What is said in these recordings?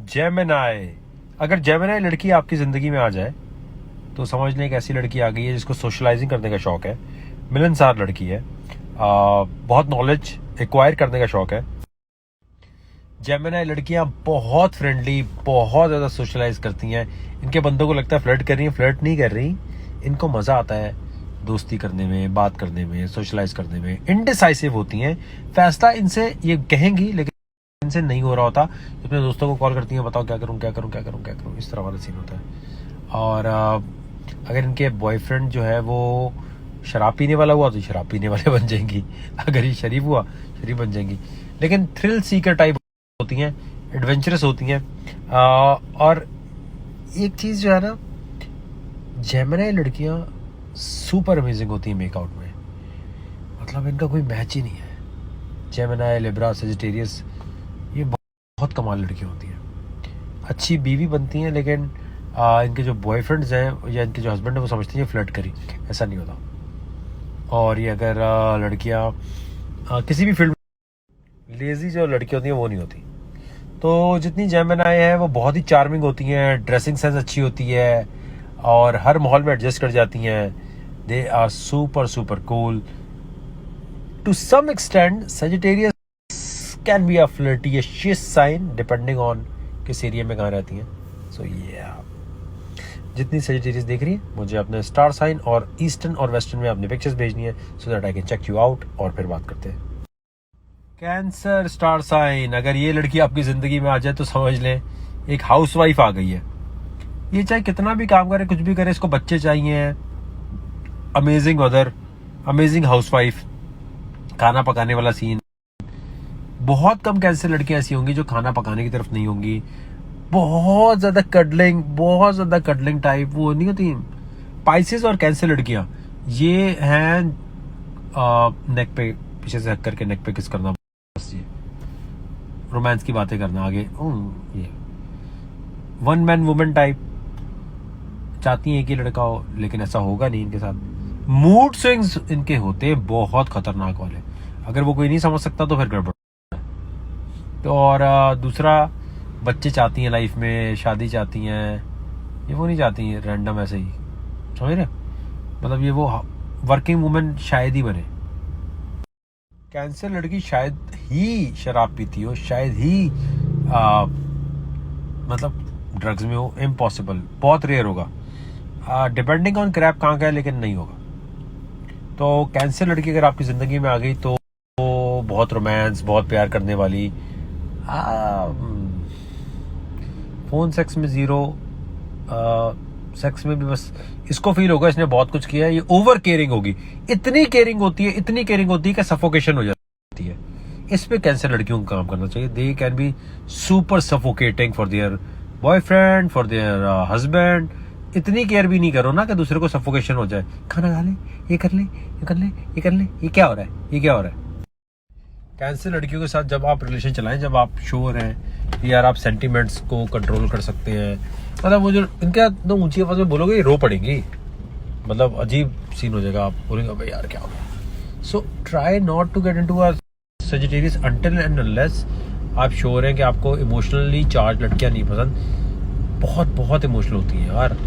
Gemini. अगर Gemini लड़की आपकी ज़िंदगी में आ जाए तो समझ लें एक ऐसी लड़की आ गई है जिसको सोशलाइजिंग करने का शौक़ है, मिलनसार लड़की है, बहुत नॉलेज एक्वायर करने का शौक़ है। जेमिनाई लड़कियां बहुत फ्रेंडली, बहुत ज़्यादा सोशलाइज करती हैं। इनके बंदों को लगता है फ्लर्ट कर रही हैं, फ्लर्ट नहीं कर रही। इनको मज़ा आता है दोस्ती करने में, बात करने में, सोशलाइज करने में। इनडिसाइसिव होती हैं, फैसला इनसे ये कहेंगी लेकिन इनसे नहीं हो रहा होता। अपने दोस्तों को कॉल करती हैं, बताओ क्या करूं क्या करूं क्या करूं क्या करूं, इस तरह वाला सीन होता है। और अगर इनके बॉयफ्रेंड जो है वो शराब पीने वाला हुआ तो शराब पीने वाले बन जाएंगी, अगर ये शरीफ हुआ शरीफ बन जाएंगी। लेकिन थ्रिल सीकर टाइप होती हैं, एडवेंचरस होती हैं। और एक चीज़ जो है ना, जेमिनी लड़कियां सुपर अमेजिंग होती हैं मेकआउट में, मतलब इनका कोई मैच ही नहीं है। जेमिनी, लिब्रा, सजिटेरियस, ये बहुत कमाल लड़कियां होती हैं, अच्छी बीवी बनती हैं। लेकिन इनके जो बॉयफ्रेंड्स हैं या इनके जो हस्बैंड हैं वो समझते हैं फ्लर्ट करी, ऐसा नहीं होता। और ये अगर लड़कियां किसी भी फील्ड में लेजी जो लड़कियां होती हैं वो नहीं होती। तो जितनी जेमिनी है वो बहुत ही चार्मिंग होती हैं, ड्रेसिंग सेंस अच्छी होती है और हर माहौल में एडजस्ट कर जाती हैं। They are super super cool to some extent. Sagittarius can be a flirtatious sign depending on किस एरिया में कहाँ रहती हैं। सो जितनी सजिटेरियस देख रही है मुझे अपने स्टार साइन और ईस्टर्न और वेस्टर्न में अपनी पिक्चर्स भेजनी है so that I can check you out और फिर बात करते हैं। कैंसर स्टार साइन, अगर ये लड़की आपकी जिंदगी में आ जाए तो समझ लें एक हाउसवाइफ आ गई है। ये चाहे कितना भी काम करे, कुछ भी करे, इसको बच्चे चाहिए, अमेजिंग मदर, अमेजिंग हाउसवाइफ, खाना पकाने वाला सीन। बहुत कम कैंसर लड़कियां ऐसी होंगी जो खाना पकाने की तरफ नहीं होंगी। बहुत ज्यादा कडलिंग टाइप वो नहीं होती। पाइसेस और कैंसर लड़कियां ये हैं नेक पे पीछे से हक करके नेक पे किस करना, बस ये रोमांस की बातें करना आगे। ये वन मैन वुमेन टाइप चाहती हैं कि लड़का हो, लेकिन ऐसा होगा नहीं इनके साथ। मूड स्विंग्स इनके होते हैं बहुत खतरनाक वाले, अगर वो कोई नहीं समझ सकता तो फिर गड़बड़ है। तो और दूसरा, बच्चे चाहती हैं लाइफ में, शादी चाहती हैं, ये वो नहीं चाहती हैं रैंडम ऐसे ही, समझ रहे? मतलब ये वो वर्किंग वुमेन शायद ही बने। कैंसर लड़की शायद ही शराब पीती हो, शायद ही मतलब ड्रग्स में हो, इम्पॉसिबल, बहुत रेयर होगा। डिपेंडिंग ऑन क्रैप कहाँ का है, लेकिन नहीं होगा। तो कैंसर लड़की अगर आपकी ज़िंदगी में आ गई तो बहुत रोमांस, बहुत प्यार करने वाली, फोन सेक्स में ज़ीरो, सेक्स में भी बस इसको फील होगा इसने बहुत कुछ किया है। ये ओवर केयरिंग होगी, इतनी केयरिंग होती है कि सफोकेशन हो जाती है। इस पे कैंसर लड़कियों को काम करना चाहिए। They can be super suffocating for their boyfriend, for their husband. इतनी केयर भी नहीं करो ना कि दूसरे को सफोकेशन हो जाए। खाना खा ले, ये कर ले, ये कर ले, ये कर ले, ये क्या हो रहा है, ये क्या हो रहा है। कैंसर लड़कियों के साथ जब आप रिलेशन चलाएं, जब आप श्योर हैं यार आप सेंटिमेंट्स को कंट्रोल कर सकते हैं, मतलब वो जो इनके तो ऊंची आवाज में बोलोगे रो पड़ेंगी, मतलब अजीब सीन हो जाएगा। आप बोलेंगे भाई यार क्या हो गया। So try not to get into a Sagittarius until and unless आप श्योर हैं कि आपको इमोशनली चार्ज लड़कियां नहीं पसंद। बहुत इमोशनल होती हैं यार,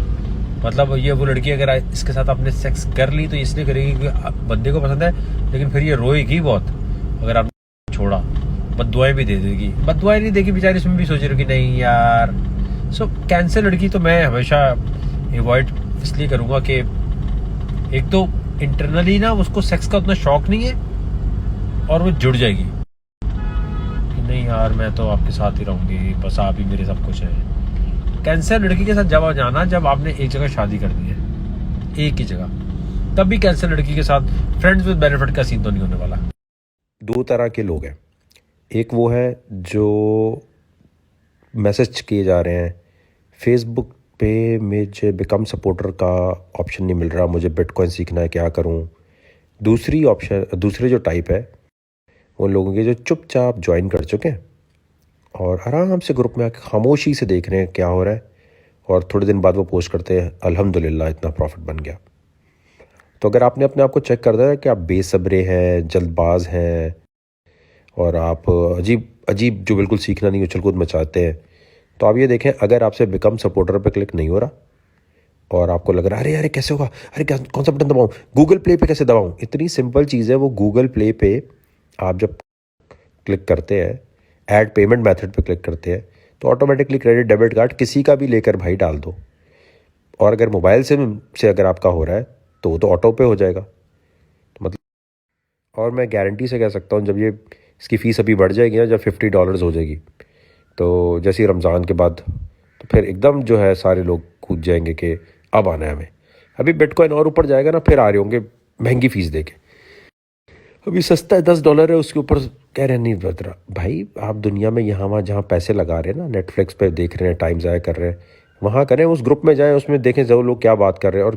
मतलब ये वो लड़की अगर इसके साथ आपने सेक्स कर ली तो इसलिए करेगी कि बंदे को पसंद है, लेकिन फिर ये रोएगी बहुत अगर आप छोड़ा। बददुआएं भी दे देगी, बददुआएं नहीं देगी बेचारी, इसमें भी सोच रही कि नहीं यार। सो कैंसर लड़की तो मैं हमेशा अवॉइड इसलिए करूंगा कि एक तो इंटरनली ना उसको सेक्स का उतना शौक नहीं है और वो जुड़ जाएगी कि नहीं यार मैं तो आपके साथ ही रहूंगी, बस आप ही मेरे सब कुछ है। कैंसर लड़की के साथ जब आ जाना, जब आपने एक जगह शादी कर दी है, एक ही जगह, तब भी कैंसर लड़की के साथ फ्रेंड्स विद बेनिफिट का सीन तो नहीं होने वाला। दो तरह के लोग हैं, एक वो है जो मैसेज किए जा रहे हैं फेसबुक पे, मुझे बिकम सपोर्टर का ऑप्शन नहीं मिल रहा, मुझे बिटकॉइन सीखना है, क्या करूं। दूसरे जो टाइप है उन लोगों के जो चुपचाप ज्वाइन कर चुके हैं और आराम से ग्रुप में आके खामोशी से देख रहे हैं क्या हो रहा है, और थोड़े दिन बाद वो पोस्ट करते हैं अल्हम्दुलिल्लाह इतना प्रॉफिट बन गया। तो अगर आपने अपने आप को चेक कर दिया है कि आप बेसब्रे हैं, जल्दबाज हैं और आप अजीब जो बिल्कुल सीखना नहीं, उछल कूद मचाते हैं, तो आप ये देखें, अगर आपसे बिकम सपोर्टर पे क्लिक नहीं हो रहा और आपको लग रहा है अरे अरे कैसे होगा, अरे कौन सा बटन दबाऊं, गूगल प्ले पे कैसे दबाऊं, इतनी सिंपल चीज़ है वो। गूगल प्ले पे आप जब क्लिक करते हैं, ऐड पेमेंट मेथड पे क्लिक करते हैं, तो ऑटोमेटिकली क्रेडिट डेबिट कार्ड किसी का भी लेकर भाई डाल दो। और अगर मोबाइल से अगर आपका हो रहा है तो वो तो ऑटो पे हो जाएगा। तो मतलब, और मैं गारंटी से कह सकता हूँ जब ये इसकी फ़ीस अभी बढ़ जाएगी ना, जब $50 हो जाएगी, तो जैसे ही रमज़ान के बाद, तो फिर एकदम जो है सारे लोग कूद जाएंगे कि अब आना है हमें। अभी बिटकॉइन और ऊपर जाएगा ना, फिर आ रहे होंगे महंगी फ़ीस दे के। अभी सस्ता है, $10 है, उसके ऊपर कह रहे हैं नहीं बच रहा। भाई आप दुनिया में यहाँ वहाँ जहाँ पैसे लगा रहे हैं ना, नेटफ्लिक्स पे देख रहे हैं, टाइम ज़ाया कर रहे हैं, वहाँ करें, उस ग्रुप में जाएं, उसमें देखें जरूर लोग क्या बात कर रहे हैं। और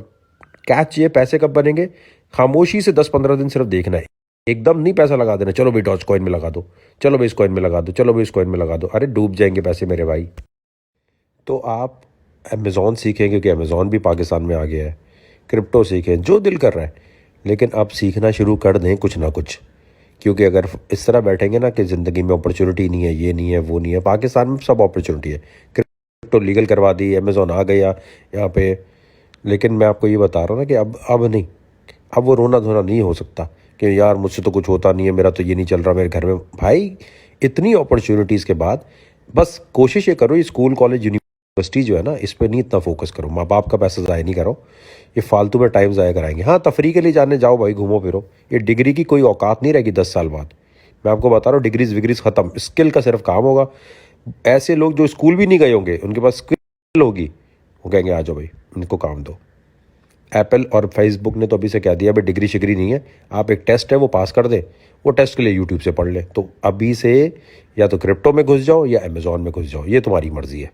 कैच ये पैसे कब बनेंगे, खामोशी से 10-15 दिन सिर्फ देखना है, एकदम नहीं पैसा लगा देना, चलो भाई डॉज कॉइन में लगा दो, चलो भाई इस कॉइन में लगा दो, चलो भाई इस कॉइन में लगा दो, अरे डूब जाएंगे पैसे मेरे भाई। तो आप अमेज़ॉन सीखें, क्योंकि अमेज़ॉन भी पाकिस्तान में आ गया है। क्रिप्टो सीखें, जो दिल कर रहा है, लेकिन आप सीखना शुरू कर दें कुछ ना कुछ। क्योंकि अगर इस तरह बैठेंगे ना कि ज़िंदगी में अपॉर्चुनिटी नहीं है, ये नहीं है, वो नहीं है, पाकिस्तान में सब अपॉर्चुनिटी है। क्रिप्टो लीगल करवा दी, अमेज़ॉन आ गया यहाँ पे, लेकिन मैं आपको ये बता रहा हूँ ना कि अब नहीं, अब वो रोना धोना नहीं हो सकता कि यार मुझसे तो कुछ होता नहीं है, मेरा तो ये नहीं चल रहा मेरे घर में। भाई इतनी अपॉर्चुनिटीज़ के बाद बस कोशिश ये करो, ये स्कूल कॉलेज यूनिवर्सिटी जो है ना, इस पर नहीं इतना फोकस करो, माँ बाप का पैसा ज़ाया नहीं करो, ये फालतू में टाइम ज़ाया कराएंगे। हाँ, तफरी के लिए जाने जाओ भाई, घूमो फिरो, ये डिग्री की कोई औकात नहीं रहेगी 10 साल बाद। मैं आपको बता रहा हूँ, डिग्रीज विग्रीज ख़त्म, स्किल का सिर्फ काम होगा। ऐसे लोग जो स्कूल भी नहीं गए होंगे, उनके पास स्किल होगी, वो कहेंगे आ जाओ भाई उनको काम दो। एप्पल और फेसबुक ने तो अभी से कह दिया भाई डिग्री शिग्री नहीं है, आप एक टेस्ट है वो पास कर दे, वो टेस्ट के लिए यूट्यूब से पढ़ ले। तो अभी से या तो क्रिप्टो में घुस जाओ या अमेज़ॉन में घुस जाओ, ये तुम्हारी मर्जी है।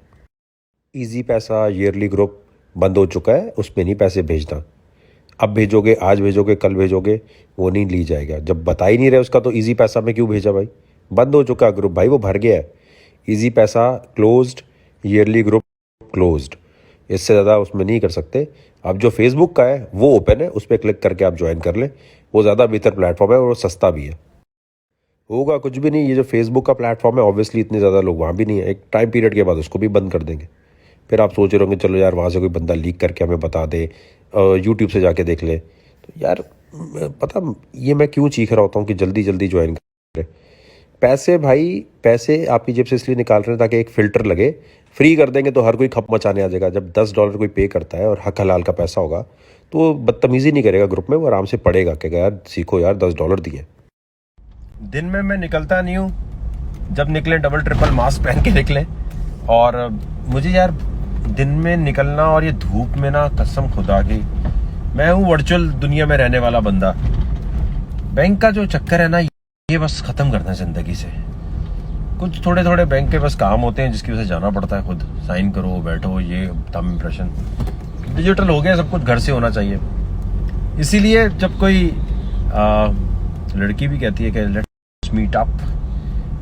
इजी पैसा ईयरली ग्रुप बंद हो चुका है, उसमें नहीं पैसे भेजना। अब भेजोगे, आज भेजोगे, कल भेजोगे, वो नहीं ली जाएगा। जब बता ही नहीं रहे उसका, तो इजी पैसा में क्यों भेजा भाई, बंद हो चुका ग्रुप भाई, वो भर गया है। इजी पैसा क्लोज्ड, ईयरली ग्रुप क्लोज्ड, इससे ज़्यादा उसमें नहीं कर सकते। अब जो फेसबुक का है वो ओपन है, उस पर क्लिक करके आप ज्वाइन कर लें, वो ज़्यादा बेहतर प्लेटफॉर्म है और वो सस्ता भी है। होगा कुछ भी नहीं, ये जो फेसबुक का प्लेटफॉर्म है ऑब्वियसली इतने ज़्यादा लोग वहाँ भी नहीं है, एक टाइम पीरियड के बाद उसको भी बंद कर देंगे। फिर आप सोच रहे होंगे चलो यार वहाँ से कोई बंदा लीक करके हमें बता दे, यूट्यूब से जाके देख ले। तो यार पता ये मैं क्यों चीख रहा होता हूँ कि जल्दी जल्दी ज्वाइन करें। पैसे भाई, पैसे आपकी जेब से इसलिए निकाल रहे हैं ताकि एक फ़िल्टर लगे, फ्री कर देंगे तो हर कोई खप मचाने आ जाएगा। जब $10 कोई पे करता है और हक हलाल का पैसा होगा, तो वो बदतमीज़ी नहीं करेगा ग्रुप में, वो आराम से पढ़ेगा कि यार सीखो यार, $10 दिए। दिन में मैं निकलता नहीं हूँ, जब निकले डबल ट्रिपल मास्क पहन के निकले। और मुझे यार दिन में निकलना और ये धूप में ना, कसम खुदा की, मैं हूँ वर्चुअल दुनिया में रहने वाला बंदा। बैंक का जो चक्कर है ना, ये बस खत्म करना है जिंदगी से। कुछ थोड़े थोड़े बैंक के बस काम होते हैं जिसकी वजह से जाना पड़ता है, खुद साइन करो, बैठो, ये थंब इम्प्रेशन। डिजिटल हो गया सब कुछ, घर से होना चाहिए। इसीलिए जब कोई लड़की भी कहती है कि लेट्स मीट अप,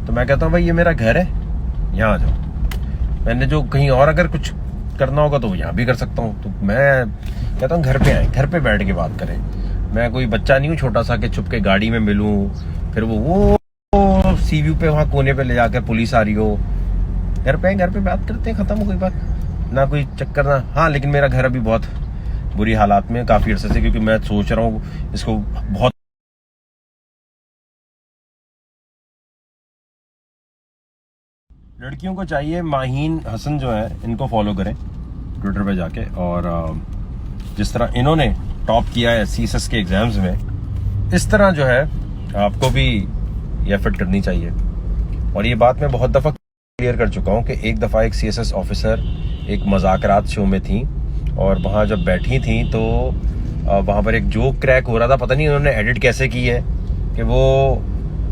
तो मैं कहता हूँ भाई ये मेरा घर है, यहाँ आ जाओ। मैंने जो कहीं और अगर कुछ करना होगा तो यहाँ भी कर सकता हूँ। तो मैं कहता हूँ घर पे आए, घर पे बैठ के बात करें। मैं कोई बच्चा नहीं हूँ छोटा सा कि छुप के गाड़ी में मिलूँ, फिर वो सी व्यू पे वहाँ कोने पे ले जाकर पुलिस आ रही हो। घर पे बात करते हैं, खत्म हो गई बात, ना कोई चक्कर ना। हाँ, लेकिन मेरा घर अभी बहुत बुरी हालात में काफ़ी अरसे से, क्योंकि मैं सोच रहा हूँ इसको बहुत। लड़कियों को चाहिए माहीन हसन जो है, इनको फॉलो करें ट्विटर पे जाके। और जिस तरह इन्होंने टॉप किया है सीएसएस के एग्जाम्स में, इस तरह जो है आपको भी ये एफर्ट करनी चाहिए। और ये बात मैं बहुत दफ़ा क्लियर कर चुका हूँ कि एक दफ़ा एक सीएसएस ऑफिसर एक मज़ाकरात शो में थी, और वहाँ जब बैठी थी तो वहाँ पर एक जोक क्रैक हो रहा था। पता नहीं उन्होंने एडिट कैसे की है कि वो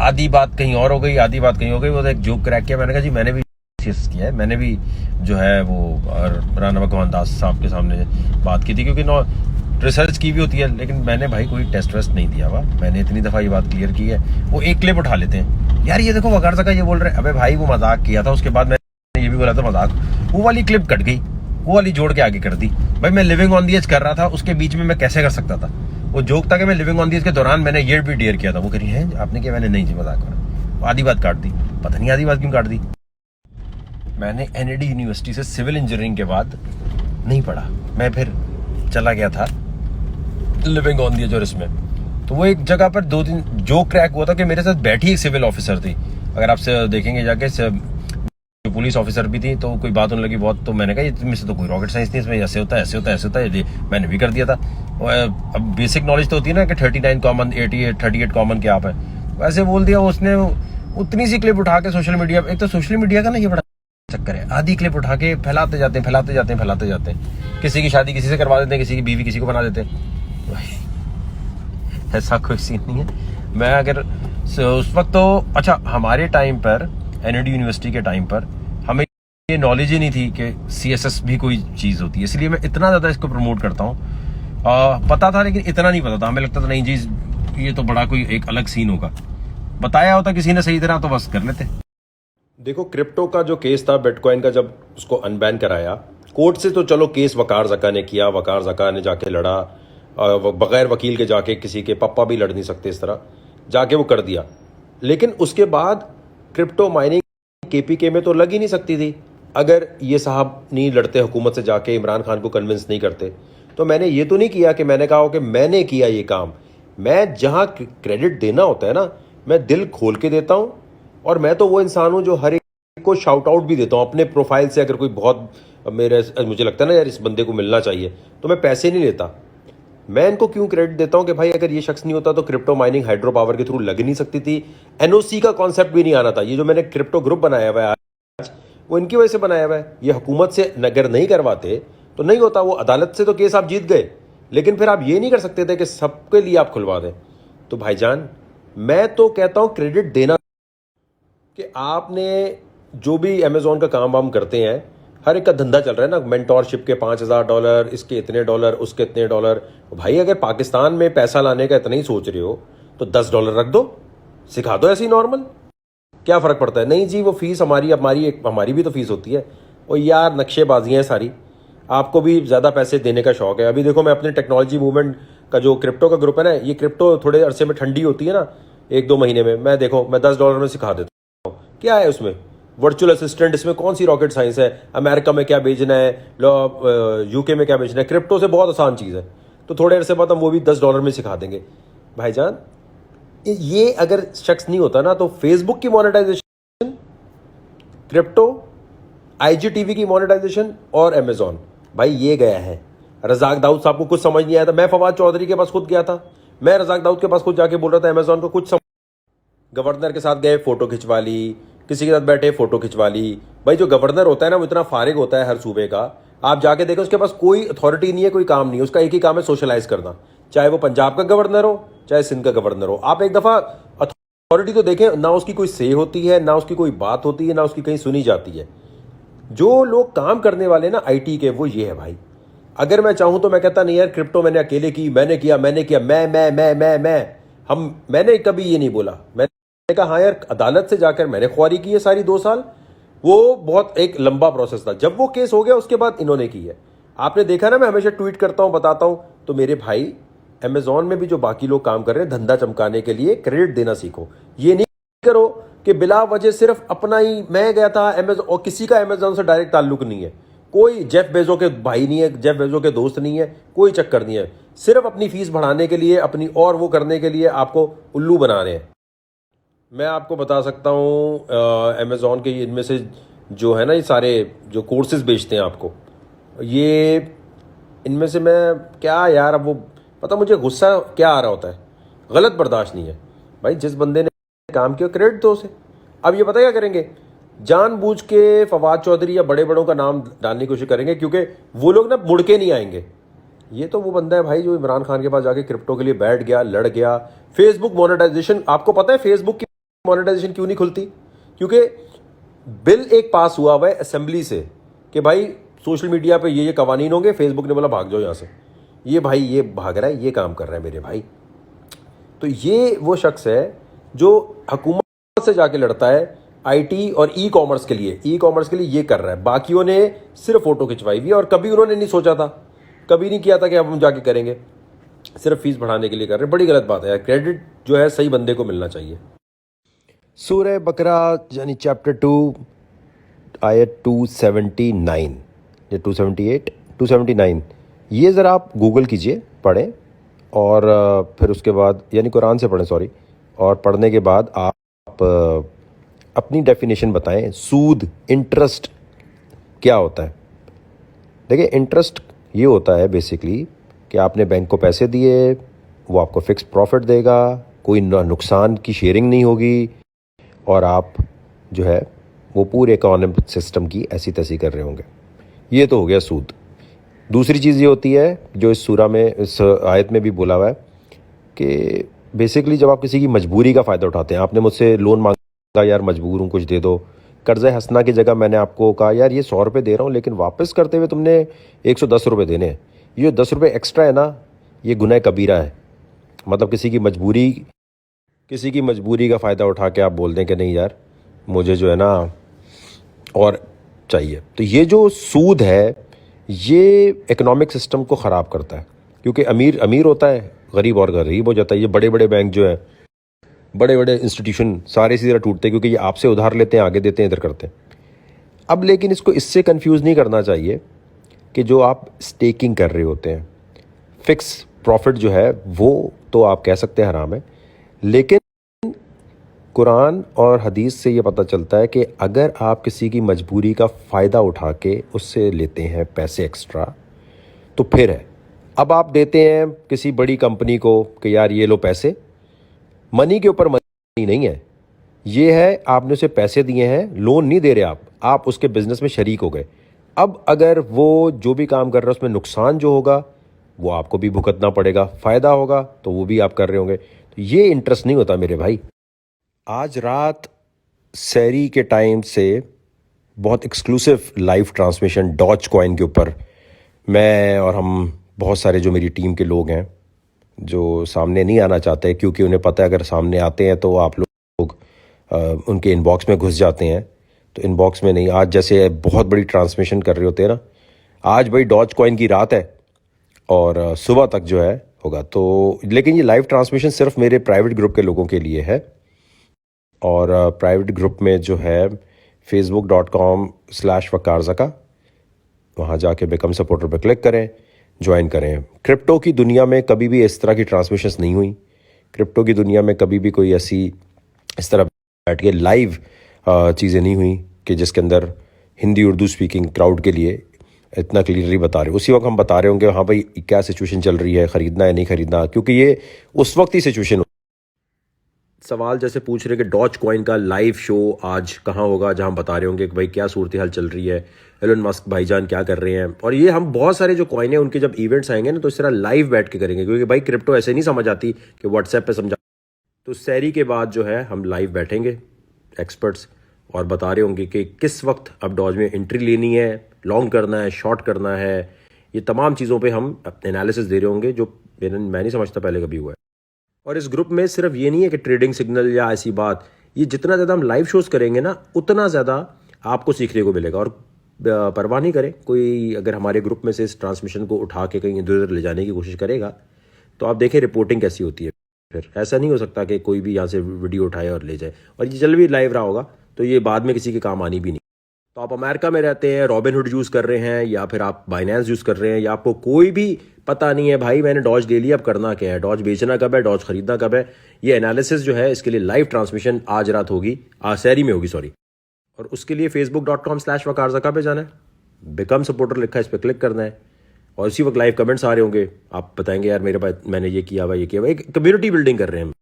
आधी बात कहीं और हो गई, आधी बात कहीं हो गई। वो एक जोक क्रैक किया, मैंने कहा जी मैंने भी सीएसएस किया है, मैंने भी जो है वो राणा भगवान दास साहब के सामने बात की थी, क्योंकि रिसर्च की भी होती है, लेकिन मैंने भाई कोई टेस्ट वेस्ट नहीं दिया हुआ। मैंने इतनी दफ़ा ये बात क्लियर की है। वो एक क्लिप उठा लेते हैं, यार ये देखो वकार सका ये बोल रहे, अबे भाई वो मजाक किया था, उसके बाद मैंने ये भी बोला था मजाक, वो वाली क्लिप कट गई, वो वाली जोड़ के आगे कर दी। भाई मैं लिविंग ऑन दी एज कर रहा था, उसके बीच में मैं कैसे कर सकता था? वो जोक था कि मैं लिविंग ऑन दी एज के दौरान मैंने ये भी डेयर किया था। वो करी है आपने किया, मैंने नहीं जी मजाक करा, आधी बात काट दी। पता नहीं आधी बात क्यों काट दी। मैंने एनएडी यूनिवर्सिटी से सिविल इंजीनियरिंग के बाद नहीं पढ़ा, मैं फिर चला गया था लिविंग ऑन दी एज में। तो वो एक जगह पर 2 दिन जो क्रैक हुआ था कि मेरे साथ बैठी एक सिविल ऑफिसर थी, अगर आप देखेंगे जाके जो पुलिस ऑफिसर भी थी, तो कोई बात होने लगी बहुत, तो मैंने कहा इसमें से तो कोई रॉकेट साइंस नहीं, इसमें ऐसे होता है ऐसे होता है ऐसे होता है, ये मैंने भी कर दिया था। अब बेसिक नॉलेज तो होती है ना कि 39 कॉमन 38 कॉमन क्या आप है, वैसे बोल दिया उसने। उतनी सी क्लिप उठा के सोशल मीडिया, एक तो सोशल मीडिया का ना ये बड़ा चक्कर है, आधी क्लिप उठा के फैलाते जाते हैं। किसी की शादी किसी से करवा देते हैं, किसी की बीवी किसी को बना देते हैं। ऐसा कोई सीन नहीं है। मैं अगर उस वक्त तो अच्छा, हमारे टाइम पर एनएडी यूनिवर्सिटी के टाइम पर हमें ये नॉलेज ही नहीं थी कि सीएसएस भी कोई चीज होती है, इसलिए मैं इतना ज्यादा इसको प्रमोट करता हूँ। पता था लेकिन इतना नहीं पता था, हमें लगता था नहीं जी ये तो बड़ा कोई एक अलग सीन होगा, बताया होता किसी ने सही तरह तो बस कर लेते। देखो, क्रिप्टो का जो केस था बिटकॉइन का, जब उसको अनबैन कराया कोर्ट से, तो चलो केस वकार ज़का ने किया, वकार ज़का ने जाके लड़ा, बगैर वकील के जाके, किसी के पापा भी लड़ नहीं सकते इस तरह, जाके वो कर दिया। लेकिन उसके बाद क्रिप्टो माइनिंग केपीके में तो लग ही नहीं सकती थी अगर ये साहब नहीं लड़ते, हुकूमत से जाके इमरान खान को कन्विंस नहीं करते। तो मैंने ये तो नहीं किया कि मैंने कहा हो कि मैंने किया ये काम। मैं जहाँ क्रेडिट देना होता है ना, मैं दिल खोल के देता हूँ, और मैं तो वो इंसान हूँ जो हर एक को शाउट आउट भी देता हूँ अपने प्रोफाइल से। अगर कोई बहुत मुझे लगता है ना यार इस बंदे को मिलना चाहिए, तो मैं पैसे नहीं लेता। मैं इनको क्यों क्रेडिट देता हूं कि भाई अगर ये शख्स नहीं होता तो क्रिप्टो माइनिंग हाइड्रो पावर के थ्रू लग नहीं सकती थी, एनओसी का कॉन्सेप्ट भी नहीं आना था। ये जो मैंने क्रिप्टो ग्रुप बनाया हुआ है आज, वो इनकी वजह से बनाया हुआ है। ये हुकूमत से अगर नहीं करवाते तो नहीं होता। वो अदालत से तो केस आप जीत गए, लेकिन फिर आप ये नहीं कर सकते थे कि सबके लिए आप खुलवा दें। तो भाईजान, मैं तो कहता हूं क्रेडिट देना, कि आपने जो भी अमेजोन का काम वाम करते हैं, हर एक का धंधा चल रहा है ना, मेंटोरशिप के $5000, इसके इतने डॉलर, उसके इतने डॉलर। भाई अगर पाकिस्तान में पैसा लाने का इतना ही सोच रहे हो तो $10 रख दो, सिखा दो ऐसे ही नॉर्मल, क्या फ़र्क पड़ता है। नहीं जी वो फीस हमारी भी तो फीस होती है। और यार नक्शेबाजियाँ हैं सारी, आपको भी ज़्यादा पैसे देने का शौक है। अभी देखो मैं अपने टेक्नोलॉजी मूवमेंट का जो क्रिप्टो का ग्रुप है ना, ये क्रिप्टो थोड़े अरसे में ठंडी होती है ना, 1-2 महीने में, मैं देखो मैं $10 में सिखा देता हूँ। क्या है उसमें वर्चुअल असिस्टेंट, इसमें कौन सी रॉकेट साइंस है, अमेरिका में क्या बेचना है, यूके में क्या बेचना है, क्रिप्टो से बहुत आसान चीज़ है। तो थोड़े अरसे बाद हम वो भी $10 में सिखा देंगे। भाईजान ये अगर शख्स नहीं होता ना, तो फेसबुक की मोनेटाइजेशन, क्रिप्टो, आईजीटीवी की मोनेटाइजेशन और अमेजॉन, भाई ये गया है। रजाक दाऊद साहब को कुछ समझ नहीं आया था, मैं फवाद चौधरी के पास खुद गया था, मैं रजाक दाऊद के पास खुद जाके बोल रहा था अमेजॉन को कुछ गवर्नर के साथ गए, फोटो खिंचवा ली, किसी के साथ बैठे फोटो खिंचवा ली। भाई जो गवर्नर होता है ना, वो इतना फारिग होता है हर सूबे का, आप जाके देखो उसके पास कोई अथॉरिटी नहीं है, कोई काम नहीं है, उसका एक ही काम है सोशलाइज करना। चाहे वो पंजाब का गवर्नर हो, चाहे सिंध का गवर्नर हो, आप एक दफ़ा अथॉरिटी तो देखें ना, उसकी कोई से होती है ना, उसकी कोई बात होती है ना, उसकी कहीं सुनी जाती है। जो लोग काम करने वाले ना आईटी के, वो ये है भाई। अगर मैं चाहूँ तो मैं कहता नहीं यार क्रिप्टो मैंने अकेले की, मैंने किया मैंने कभी ये नहीं बोला। मैंने कहा हाँ यार, अदालत से जाकर मैंने ख्वारी की है सारी 2 साल, वो बहुत एक लंबा प्रोसेस था। जब वो केस हो गया उसके बाद इन्होंने की है। आपने देखा ना, मैं हमेशा ट्वीट करता हूं, बताता हूं। तो मेरे भाई अमेजॉन में भी जो बाकी लोग काम कर रहे हैं धंधा चमकाने के लिए, क्रेडिट देना सीखो। ये नहीं करो कि बिला वजह सिर्फ अपना ही, मैं गया था अमेजॉन और किसी का अमेजॉन से डायरेक्ट ताल्लुक नहीं है, कोई जेफ बेजो के भाई नहीं है, जेफ बेजो के दोस्त नहीं है, कोई चक्कर नहीं है। सिर्फ अपनी फीस बढ़ाने के लिए, अपनी और वो करने के लिए आपको उल्लू बना रहे हैं। मैं आपको बता सकता हूँ अमेज़ॉन के इनमें से जो है ना, ये सारे जो कोर्सेज बेचते हैं आपको, ये इनमें से मैं क्या यार, अब वो पता मुझे गुस्सा क्या आ रहा होता है, गलत बर्दाश्त नहीं है भाई। जिस बंदे ने काम किया क्रेडिट दो उसे। अब ये पता क्या करेंगे, जानबूझ के फवाद चौधरी या बड़े बड़ों का नाम डालने की कोशिश करेंगे, क्योंकि वो लोग ना मुड़ के नहीं आएंगे। ये तो वो बंदा है भाई जो इमरान खान के पास जाके क्रिप्टो के लिए बैठ गया, लड़ गया। फेसबुक मोनेटाइजेशन, आपको पता है फेसबुक की मोनेटाइजेशन क्यों नहीं खुलती? क्योंकि बिल एक पास हुआ है असेंबली से कि भाई सोशल मीडिया पे ये कवानीन होंगे, फेसबुक ने बोला भाग जाओ यहाँ से। ये भाई ये भाग रहा है, ये काम कर रहा है मेरे भाई। तो ये वो शख्स है जो हुकूमत से जाके लड़ता है आईटी और ई कॉमर्स के लिए, ये कर रहा है। बाकियों ने सिर्फ फोटो खिंचवाई हुई है, और कभी उन्होंने नहीं सोचा था, कभी नहीं किया था कि अब हम जाके करेंगे, सिर्फ फीस बढ़ाने के लिए कर रहे हैं। बड़ी गलत बात है यार, क्रेडिट जो है सही बंदे को मिलना चाहिए। सूरह बकरा यानी चैप्टर 2 आया 279 या 278 279। ये ज़रा आप गूगल कीजिए, पढ़ें, और फिर उसके बाद यानी कुरान से पढ़ें, सॉरी, और पढ़ने के बाद आप अपनी डेफिनेशन बताएं, सूद, इंटरेस्ट क्या होता है। देखिए, इंटरेस्ट ये होता है बेसिकली कि आपने बैंक को पैसे दिए, वो आपको फिक्स प्रॉफिट देगा, कोई नुकसान की शेयरिंग नहीं होगी, और आप जो है वो पूरे इकोनॉमिक सिस्टम की ऐसी तैसी कर रहे होंगे। ये तो हो गया सूद। दूसरी चीज़ ये होती है जो इस सूरा में, इस आयत में भी बोला हुआ है कि बेसिकली जब आप किसी की मजबूरी का फ़ायदा उठाते हैं, आपने मुझसे लोन मांगा, यार मजबूर हूँ कुछ दे दो, कर्ज़ हसना की जगह मैंने आपको कहा यार ये 100 रुपये दे रहा हूँ, लेकिन वापस करते हुए तुमने 110 रुपये देने हैं, ये 10 रुपये एक्स्ट्रा है ना, ये गुनाह कबीरा है। मतलब किसी की मजबूरी का फ़ायदा उठा के आप बोल दें कि नहीं यार मुझे जो है ना और चाहिए। तो ये जो सूद है ये इकोनॉमिक सिस्टम को ख़राब करता है, क्योंकि अमीर अमीर होता है, गरीब और गरीब हो जाता है। ये बड़े बड़े बैंक जो है, बड़े बड़े इंस्टीट्यूशन सारे इसी तरह टूटते हैं, क्योंकि ये आपसे उधार लेते हैं, आगे देते हैं, इधर करते हैं। अब लेकिन इसको इससे कंफ्यूज नहीं करना चाहिए कि जो आप स्टेकिंग कर रहे होते हैं, फिक्स प्रॉफिट जो है वो तो आप कह सकते हैं हराम है, लेकिन कुरान और हदीस से ये पता चलता है कि अगर आप किसी की मजबूरी का फ़ायदा उठा के उससे लेते हैं पैसे एक्स्ट्रा, तो फिर है। अब आप देते हैं किसी बड़ी कंपनी को कि यार ये लो पैसे, मनी के ऊपर मनी नहीं है, ये है आपने उसे पैसे दिए हैं, लोन नहीं दे रहे आप उसके बिजनेस में शरीक हो गए। अब अगर वो जो भी काम कर रहा है उसमें नुकसान जो होगा वो आपको भी भुगतना पड़ेगा, फ़ायदा होगा तो वो भी आप कर रहे होंगे। तो ये इंटरेस्ट नहीं होता मेरे भाई। आज रात सैरी के टाइम से बहुत exclusive live transmission Dogecoin के ऊपर मैं और हम बहुत सारे जो मेरी टीम के लोग हैं जो सामने नहीं आना चाहते, क्योंकि उन्हें पता है अगर सामने आते हैं तो आप लोग उनके इनबॉक्स में घुस जाते हैं, तो इनबॉक्स में नहीं। आज जैसे बहुत बड़ी ट्रांसमिशन कर रहे होते हैं ना, आज भाई डॉज कॉइन की रात है और सुबह तक जो है होगा। तो लेकिन ये लाइव ट्रांसमिशन सिर्फ मेरे प्राइवेट ग्रुप के लोगों के लिए है, और प्राइवेट ग्रुप में जो है facebook.com/वकारज़का, वहाँ जाके बिकम सपोर्टर पर क्लिक करें, ज्वाइन करें। क्रिप्टो की दुनिया में कभी भी इस तरह की ट्रांसमिशंस नहीं हुई। क्रिप्टो की दुनिया में कभी भी कोई ऐसी इस तरह बैठ के लाइव चीज़ें नहीं हुई कि जिसके अंदर हिंदी उर्दू स्पीकिंग क्राउड के लिए इतना क्लियरली बता रहे। उसी वक्त हम बता रहे होंगे हाँ भाई क्या सिचुएशन चल रही है, ख़रीदना है नहीं ख़रीदना, क्योंकि ये उस वक्त ही सिचुएशन। सवाल जैसे पूछ रहे कि डॉज कॉइन का लाइव शो आज कहाँ होगा, जहाँ हम बता रहे होंगे कि भाई क्या सूरत हाल चल रही है, एलन मस्क भाईजान क्या कर रहे हैं। और ये हम बहुत सारे जो कॉइन है उनके जब इवेंट्स आएंगे ना तो इस तरह लाइव बैठ के करेंगे, क्योंकि भाई क्रिप्टो ऐसे नहीं समझ आती कि व्हाट्सएप पे समझा। तो सैरी के बाद जो है हम लाइव बैठेंगे एक्सपर्ट्स और बता रहे होंगे कि किस वक्त अब डॉज में एंट्री लेनी है, लॉन्ग करना है, शॉर्ट करना है। ये तमाम चीज़ों पे हम एनालिसिस दे रहे होंगे जो मैं नहीं समझता पहले कभी हुआ है। और इस ग्रुप में सिर्फ ये नहीं है कि ट्रेडिंग सिग्नल या ऐसी बात, ये जितना ज़्यादा हम लाइव शोज़ करेंगे ना उतना ज़्यादा आपको सीखने को मिलेगा। और परवाह नहीं करें, कोई अगर हमारे ग्रुप में से इस ट्रांसमिशन को उठा के कहीं इधर उधर ले जाने की कोशिश करेगा तो आप देखें रिपोर्टिंग कैसी होती है। फिर ऐसा नहीं हो सकता कि कोई भी यहाँ से वीडियो उठाए और ले जाए, और ये चल भी लाइव रहा होगा तो ये बाद में किसी के काम आनी भी नहीं। तो आप अमेरिका में रहते हैं, रॉबिनहुड यूज़ कर रहे हैं, या फिर आप बाइनेंस यूज़ कर रहे हैं, या आपको कोई भी पता नहीं है भाई मैंने डॉज ले लिया अब करना क्या है, डॉज बेचना कब है, डॉज खरीदना कब है, ये एनालिसिस जो है इसके लिए लाइव ट्रांसमिशन आज रात होगी, आज सैरी में होगी सॉरी। और उसके लिए facebook.com/वकारज़का पे जाना है, बिकम सपोर्टर लिखा है, इस पर क्लिक करना है, और इसी वक्त लाइव कमेंट्स आ रहे होंगे, आप बताएंगे यार मेरे पास मैंने ये किया हुआ, ये किया हुआ। एक कम्युनिटी बिल्डिंग कर रहे हैं हम।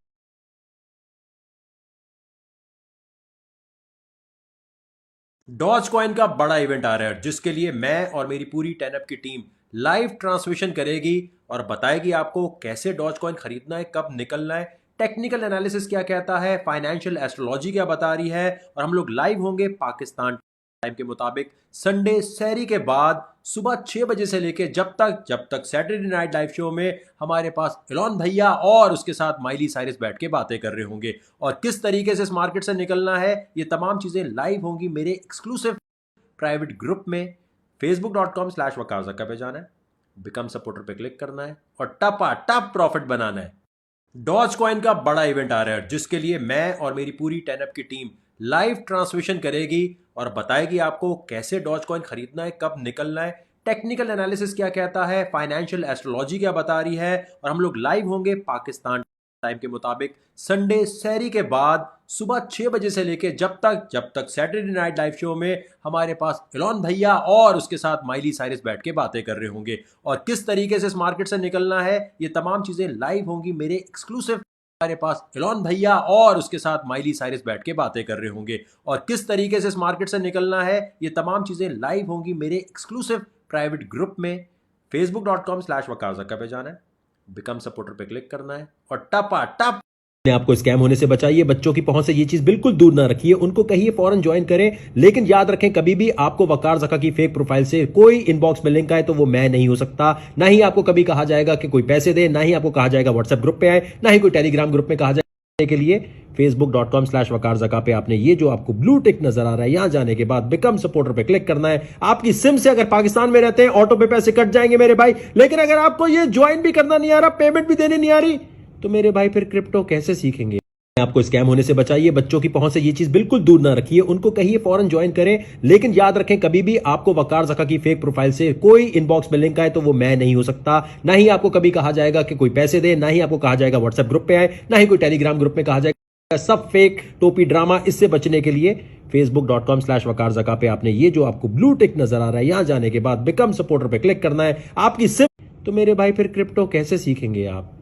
डॉज कॉइन का बड़ा इवेंट आ रहा है जिसके लिए मैं और मेरी पूरी 10up की टीम लाइव ट्रांसमिशन करेगी और बताएगी आपको कैसे डॉज कॉइन खरीदना है, कब निकलना है, टेक्निकल एनालिसिस क्या कहता है, फाइनेंशियल एस्ट्रोलॉजी क्या बता रही है। और हम लोग लाइव होंगे पाकिस्तान टाइम के मुताबिक संडे सैरी के बाद सुबह 6 बजे से लेके जब तक सैटरडे नाइट लाइव शो में हमारे पास एलोन भैया और उसके साथ माइली साइरस बैठ के बातें कर रहे होंगे। और किस तरीके से इस मार्केट से निकलना है, ये तमाम चीजें लाइव होंगी मेरे एक्सक्लूसिव प्राइवेट ग्रुप में। facebook.com/वकारज़का पे जाना है, बिकम सपोर्टर पे क्लिक करना है और टप प्रॉफिट बनाना है। डॉज कॉइन का बड़ा इवेंट आ रहा है जिसके लिए मैं और मेरी पूरी 10up की टीम लाइव ट्रांसमिशन करेगी और बताएगी आपको कैसे डॉज कॉइन खरीदना है, कब निकलना है, टेक्निकल एनालिसिस क्या कहता है, फाइनेंशियल एस्ट्रोलॉजी क्या बता रही है। और हम लोग लाइव होंगे पाकिस्तान टाइम के मुताबिक संडे सहरी के बाद सुबह 6 बजे से लेके जब तक सैटरडे नाइट लाइव शो में हमारे पास एलॉन भैया और उसके साथ माइली साइरस बैठ के बातें कर रहे होंगे। और किस तरीके से इस मार्केट से निकलना है, ये तमाम चीजें लाइव होंगी मेरे एक्सक्लूसिव। हमारे पास एलॉन भैया और उसके साथ माइली साइरस बैठ के बातें कर रहे होंगे। और किस तरीके से इस मार्केट से निकलना है, ये तमाम चीजें लाइव होंगी मेरे एक्सक्लूसिव प्राइवेट ग्रुप में। facebook.com/वकारज़क्का पे जाना है, बिकम सपोर्टर पे क्लिक करना है और टपा टप अपने आपको स्कैम होने से बचाइए। बच्चों की पहुंच से ये चीज बिल्कुल दूर ना रखिए, उनको कहिए फौरन ज्वाइन करें। लेकिन याद रखें, कभी भी आपको वकार ज़का की फेक प्रोफाइल से कोई इनबॉक्स में लिंक आए तो वो मैं नहीं हो सकता। ना ही आपको कभी कहा जाएगा कि कोई पैसे दे, ना ही आपको कहा जाएगा व्हाट्सएप ग्रुप पे आए, ना ही कोई टेलीग्राम ग्रुप में कहा जाए के लिए। facebook.com/वकारज़क्का पे आपने ये जो आपको ब्लू टिक नजर आ रहा है, यहां जाने के बाद बिकम सपोर्टर पे क्लिक करना है। आपकी सिम से अगर पाकिस्तान में रहते हैं ऑटो पे पैसे कट जाएंगे मेरे भाई। लेकिन अगर आपको ये ज्वाइन भी करना नहीं आ रहा, पेमेंट भी देनी नहीं आ रही, तो मेरे भाई फिर क्रिप्टो कैसे सीखेंगे। आपको स्कैम होने से बचाइए। बच्चों की पहुंच से ये चीज बिल्कुल दूर ना रखिए, उनको कहिए फौरन ज्वाइन करें। लेकिन याद रखें, कभी भी आपको वकार ज़का की फेक प्रोफाइल से कोई इनबॉक्स में लिंक आए तो वो मैं नहीं हो सकता। ना ही आपको कभी कहा जाएगा कि कोई पैसे दे, ना ही आपको कहा जाएगा व्हाट्सएप ग्रुप पे आए, ना ही कोई टेलीग्राम ग्रुप में कहा जाएगा। सब फेक टोपी ड्रामा, इससे बचने के लिए facebook.com/वकारज़क्का पे आपने ये जो आपको ब्लू टिक नजर आ रहा है, यहां जाने के बाद बिकम सपोर्टर पे क्लिक करना है। आपकी सिम, तो मेरे भाई फिर क्रिप्टो कैसे सीखेंगे आप।